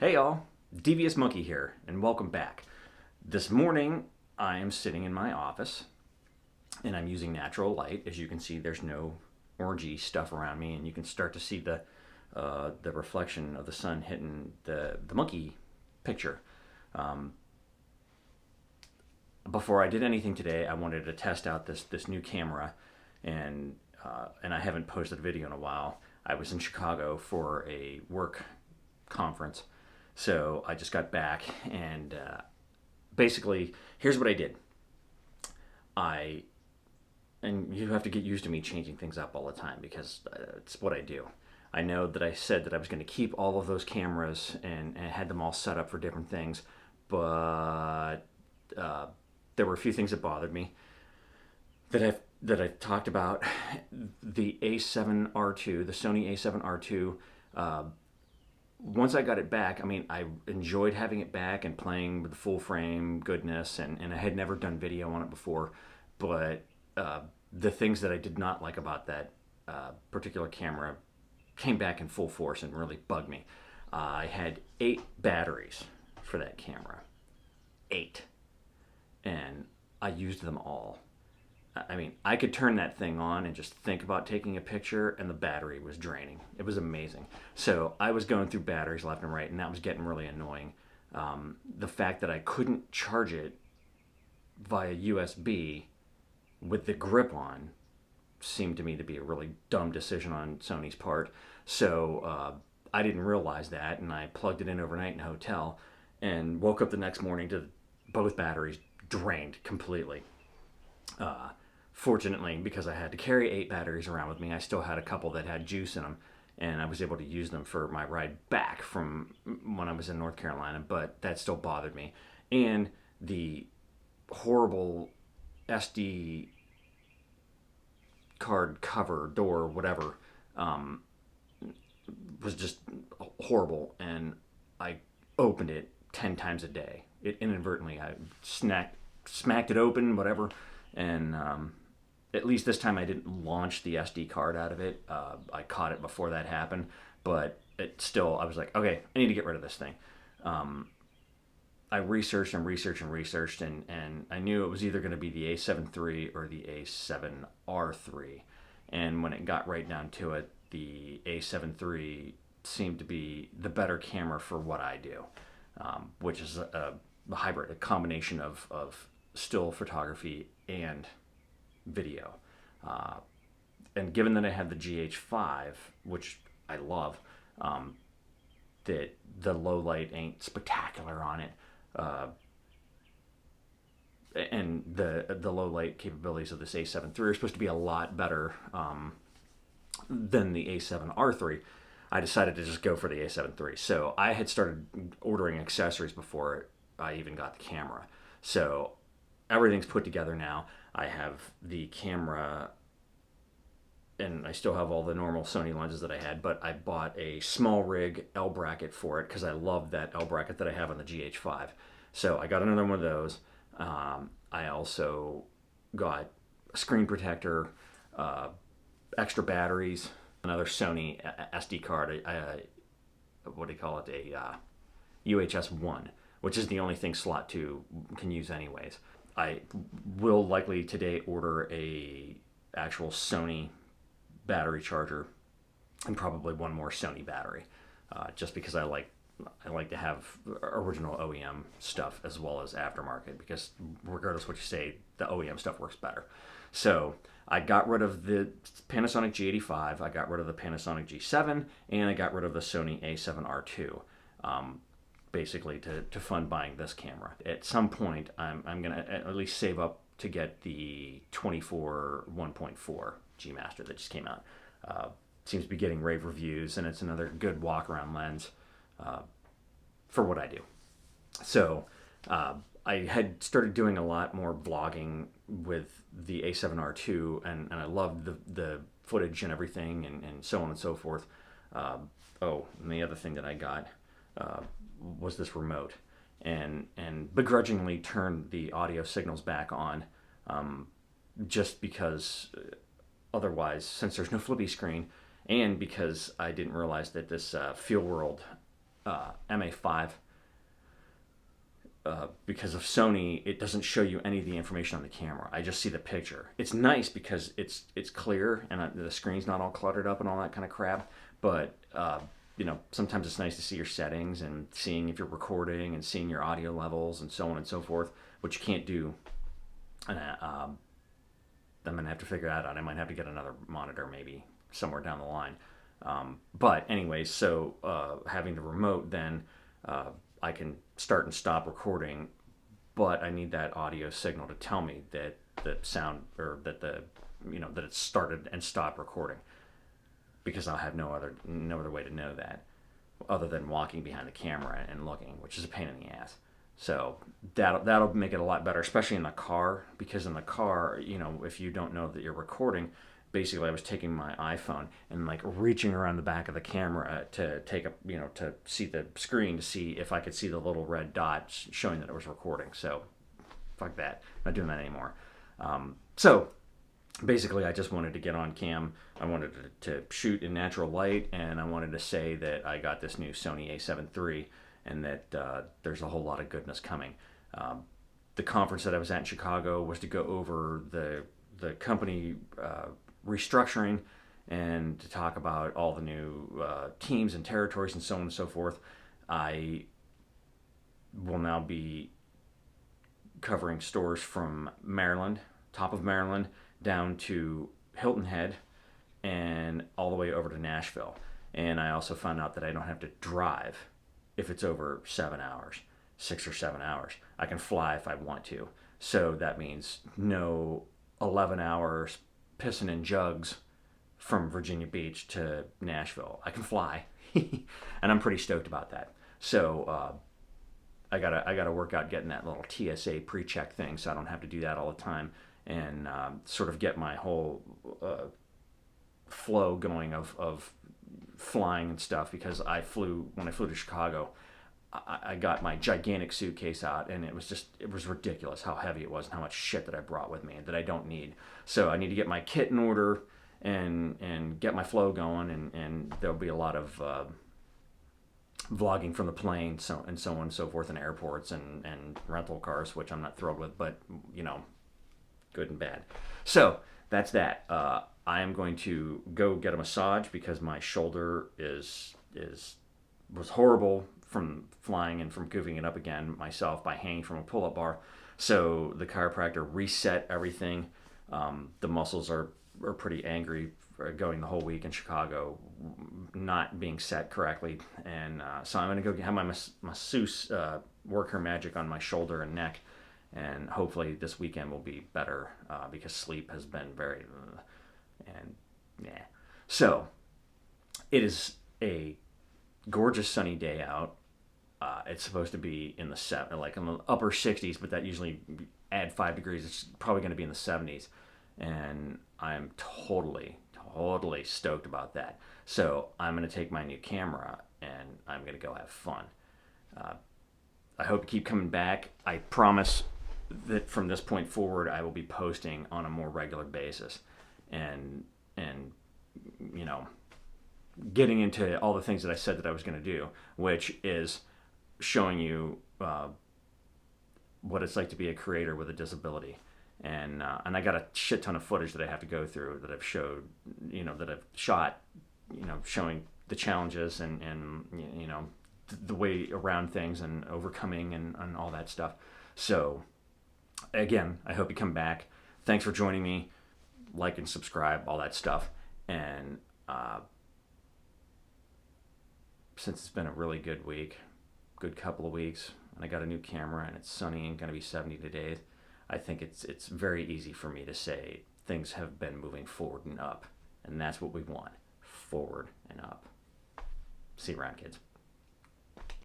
Hey y'all, Devious Monkey here, and welcome back. This morning, I am sitting in my office, and I'm using natural light. As you can see, there's no orangey stuff around me, and you can start to see the reflection of the sun hitting the monkey picture. Um, Before I did anything today, I wanted to test out this new camera, and I haven't posted a video in a while. I was in Chicago for a work conference, so I just got back, and basically, here's what I did. I and you have to get used to me changing things up all the time because it's what I do. I know that I said that I was going to keep all of those cameras and had them all set up for different things, but uh, there were a few things that bothered me that I've talked about. The A7R2, the Sony A7R2. Once I got it back, I mean, I enjoyed having it back and playing with the full frame goodness, and I had never done video on it before, but the things that I did not like about that particular camera came back in full force and really bugged me. I had 8 batteries for that camera. 8. And I used them all. I mean, I could turn that thing on and just think about taking a picture, and the battery was draining. It was amazing. So I was going through batteries left and right, and that was getting really annoying. The fact that I couldn't charge it via USB with the grip on seemed to me to be a really dumb decision on Sony's part. So I didn't realize that, and I plugged it in overnight in a hotel and woke up the next morning to both batteries drained completely. Fortunately, because I had to carry 8 batteries around with me, I still had a couple that had juice in them, and I was able to use them for my ride back from when I was in North Carolina, but that still bothered me. And the horrible SD card cover, door, whatever, was just horrible, and I opened it 10 times a day. It inadvertently, I smacked it open, whatever, and at least this time I didn't launch the SD card out of it. I caught it before that happened, but it still, I was like, okay, I need to get rid of this thing. I researched and researched and researched, and I knew it was either going to be the A7 III or the A7R3. And when it got right down to it, the A7 III seemed to be the better camera for what I do, which is a hybrid, a combination of still photography and video. And given that I have the GH5, which I love, that the low light ain't spectacular on it, and the low light capabilities of this A7 III are supposed to be a lot better than the A7R3. I decided to just go for the A7 III. So I had started ordering accessories before I even got the camera. So everything's put together now. I have the camera, and I still have all the normal Sony lenses that I had, but I bought a small rig L bracket for it because I love that L bracket that I have on the GH5. So I got another one of those. I also got a screen protector, extra batteries, another Sony SD card. What do you call it? A UHS 1, which is the only thing slot 2 can use anyways. I will likely today order a actual Sony battery charger and probably one more Sony battery, just because I like to have original OEM stuff as well as aftermarket, because regardless what you say, the OEM stuff works better. So I got rid of the Panasonic G85, I got rid of the Panasonic G7, and I got rid of the Sony A7R2. Basically to fund buying this camera. At some point, I'm going to at least save up to get the 24 1.4 G Master that just came out. Seems to be getting rave reviews, and it's another good walk-around lens for what I do. So I had started doing a lot more vlogging with the A7R2, and I loved the footage and everything, and so on and so forth. And the other thing that I got was this remote, and begrudgingly turned the audio signals back on, just because otherwise, since there's no flippy screen, and because I didn't realize that this Feel World MA5, because of Sony, it doesn't show you any of the information on the camera. I just see the picture. It's nice because it's clear and the screen's not all cluttered up and all that kind of crap. But sometimes it's nice to see your settings and seeing if you're recording and seeing your audio levels and so on and so forth, which you can't do. And I'm gonna have to figure that out. I might have to get another monitor maybe somewhere down the line. But anyways, so having the remote then. I can start and stop recording, but I need that audio signal to tell me that the sound or that that it started and stopped recording, because I'll have no other way to know that other than walking behind the camera and looking, which is a pain in the ass. So that'll make it a lot better, especially in the car, because in the car, if you don't know that you're recording, basically I was taking my iPhone and like reaching around the back of the camera to take to see the screen to see if I could see the little red dot showing that it was recording. So fuck that, not doing that anymore. So basically I just wanted to get on cam. I wanted to shoot in natural light, and I wanted to say that I got this new Sony A7 III and that there's a whole lot of goodness coming. The conference that I was at in Chicago was to go over the company restructuring and to talk about all the new teams and territories and so on and so forth. I will now be covering stores from Maryland, top of Maryland, down to Hilton Head and all the way over to Nashville. And I also found out that I don't have to drive if it's over 7 hours, 6 or 7 hours. I can fly if I want to. So that means no 11 hours pissing in jugs from Virginia Beach to Nashville. I can fly, and I'm pretty stoked about that. So I gotta work out getting that little TSA pre-check thing, so I don't have to do that all the time, and sort of get my whole flow going of flying and stuff. Because when I flew to Chicago, I got my gigantic suitcase out, and it was ridiculous how heavy it was and how much shit that I brought with me that I don't need. So I need to get my kit in order and get my flow going, and there'll be a lot of vlogging from the plane, and so on and so forth, in airports and rental cars, which I'm not thrilled with, but good and bad. So that's that. I am going to go get a massage because my shoulder was horrible from flying and from goofing it up again myself by hanging from a pull-up bar. So the chiropractor reset everything. The muscles are pretty angry for going the whole week in Chicago, not being set correctly. And so I'm going to go have my masseuse work her magic on my shoulder and neck. And hopefully this weekend will be better because sleep has been very... So it is a gorgeous sunny day out. It's supposed to be in the upper 60s, but that usually add 5 degrees. It's probably going to be in the 70s, and I'm totally stoked about that. So I'm going to take my new camera and I'm going to go have fun. I hope to keep coming back. I promise that from this point forward, I will be posting on a more regular basis, and getting into all the things that I said that I was going to do, which is showing you what it's like to be a creator with a disability. And I got a shit ton of footage that I have to go through that I've shot, showing the challenges and the way around things and overcoming and all that stuff. So again, I hope you come back. Thanks for joining me. Like and subscribe, all that stuff. And since it's been a really good couple of weeks, and I got a new camera and it's sunny and going to be 70 today, I think it's very easy for me to say things have been moving forward and up, and that's what we want, forward and up. See you around, kids.